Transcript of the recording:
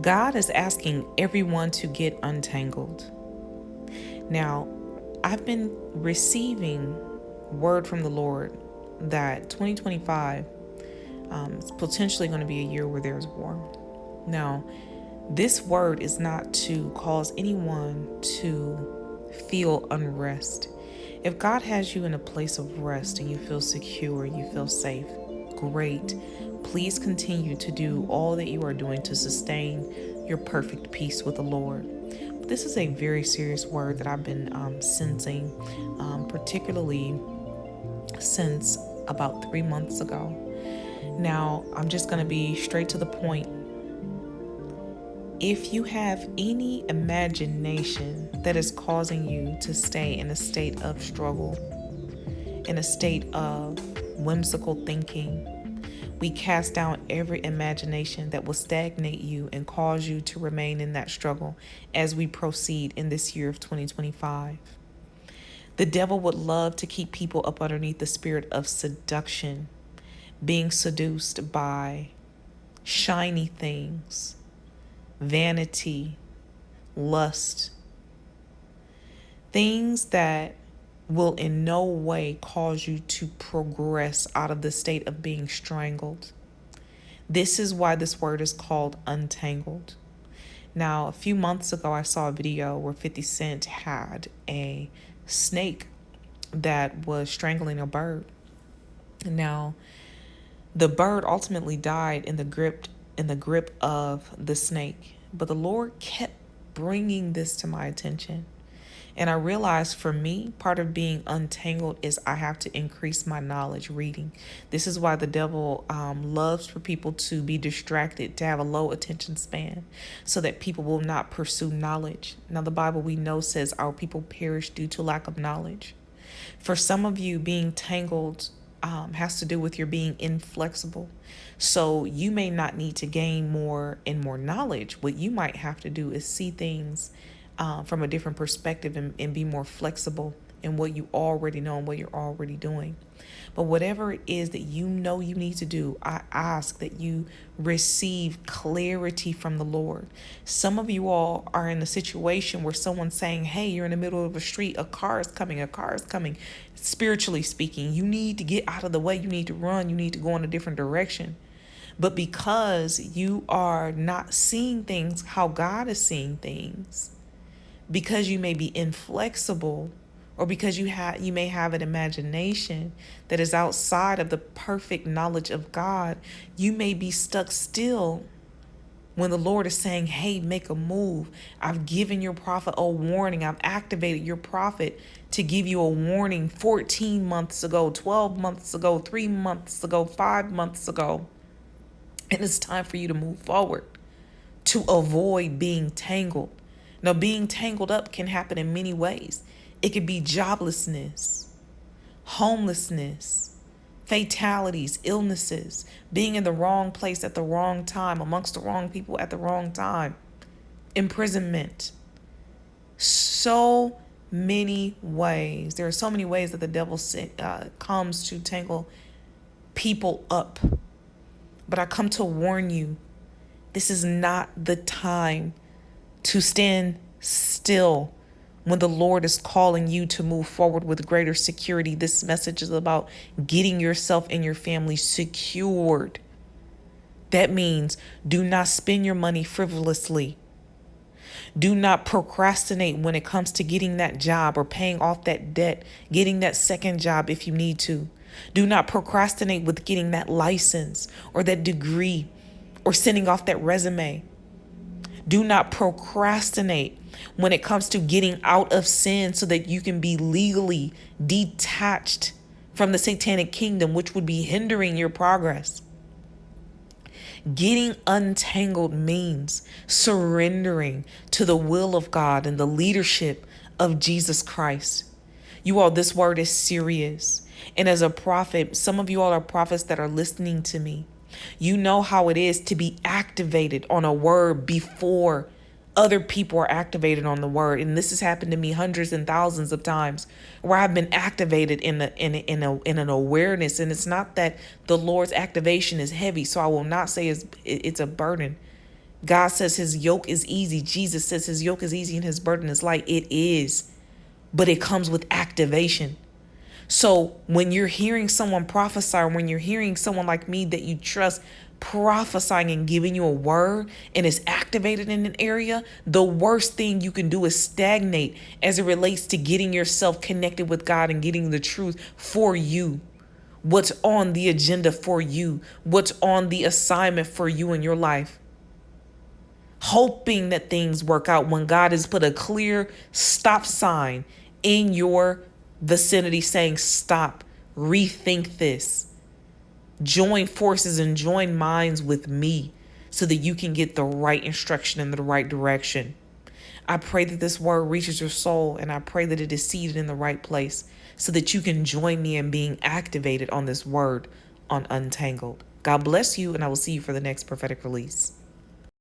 God is asking everyone to get untangled. Now, I've been receiving word from the Lord that 2025 is potentially going to be a year where there's war. Now, this word is not to cause anyone to feel unrest. If God has you in a place of rest and you feel secure, you feel safe, great. Please continue to do all that you are doing to sustain your perfect peace with the Lord. But this is a very serious word that I've been sensing, particularly since about 3 months ago. Now, I'm just going to be straight to the point. If you have any imagination that is causing you to stay in a state of struggle, in a state of whimsical thinking, we cast down every imagination that will stagnate you and cause you to remain in that struggle as we proceed in this year of 2025. The devil would love to keep people up underneath the spirit of seduction, being seduced by shiny things, vanity, lust, things that will in no way cause you to progress out of the state of being strangled. This is why this word is called untangled. Now, a few months ago, I saw a video where 50 Cent had a snake that was strangling a bird. Now, the bird ultimately died in the grip of the snake. But the Lord kept bringing this to my attention. And I realized for me, part of being untangled is I have to increase my knowledge reading. This is why the devil loves for people to be distracted, to have a low attention span, so that people will not pursue knowledge. Now, the Bible we know says our people perish due to lack of knowledge. For some of you, being tangled has to do with your being inflexible. So you may not need to gain more and more knowledge. What you might have to do is see things from a different perspective and be more flexible in what you already know and what you're already doing. But whatever it is that you know you need to do, I ask that you receive clarity from the Lord. Some of you all are in a situation where someone's saying, hey, you're in the middle of a street, a car is coming. Spiritually speaking, you need to get out of the way. You need to run. You need to go in a different direction. But because you are not seeing things how God is seeing things, because you may be inflexible, or because you may have an imagination that is outside of the perfect knowledge of God, you may be stuck still when the Lord is saying, hey, make a move. I've given your prophet a warning. I've activated your prophet to give you a warning 14 months ago, 12 months ago, 3 months ago, 5 months ago. And it's time for you to move forward to avoid being tangled. Now, being tangled up can happen in many ways. It could be joblessness, homelessness, fatalities, illnesses, being in the wrong place at the wrong time, amongst the wrong people at the wrong time, imprisonment. So many ways. There are so many ways that the devil comes to tangle people up. But I come to warn you, this is not the time to stand still when the Lord is calling you to move forward with greater security. This message is about getting yourself and your family secured. That means do not spend your money frivolously. Do not procrastinate when it comes to getting that job or paying off that debt, getting that second job if you need to. Do not procrastinate with getting that license or that degree or sending off that resume. Do not procrastinate when it comes to getting out of sin so that you can be legally detached from the satanic kingdom, which would be hindering your progress. Getting untangled means surrendering to the will of God and the leadership of Jesus Christ. You all, this word is serious. And as a prophet, some of you all are prophets that are listening to me. You know how it is to be activated on a word before other people are activated on the word. And this has happened to me hundreds and thousands of times where I've been activated in an awareness. And it's not that the Lord's activation is heavy. So I will not say it's a burden. God says his yoke is easy. Jesus says his yoke is easy and his burden is light. It is, but it comes with activation. So when you're hearing someone prophesy, or when you're hearing someone like me that you trust prophesying and giving you a word and is activated in an area, the worst thing you can do is stagnate as it relates to getting yourself connected with God and getting the truth for you. What's on the agenda for you? What's on the assignment for you in your life? Hoping that things work out when God has put a clear stop sign in your vicinity saying, stop, rethink this, join forces and join minds with me so that you can get the right instruction in the right direction. I pray that this word reaches your soul, and I pray that it is seated in the right place so that you can join me in being activated on this word on Untangled. God bless you, and I will see you for the next prophetic release.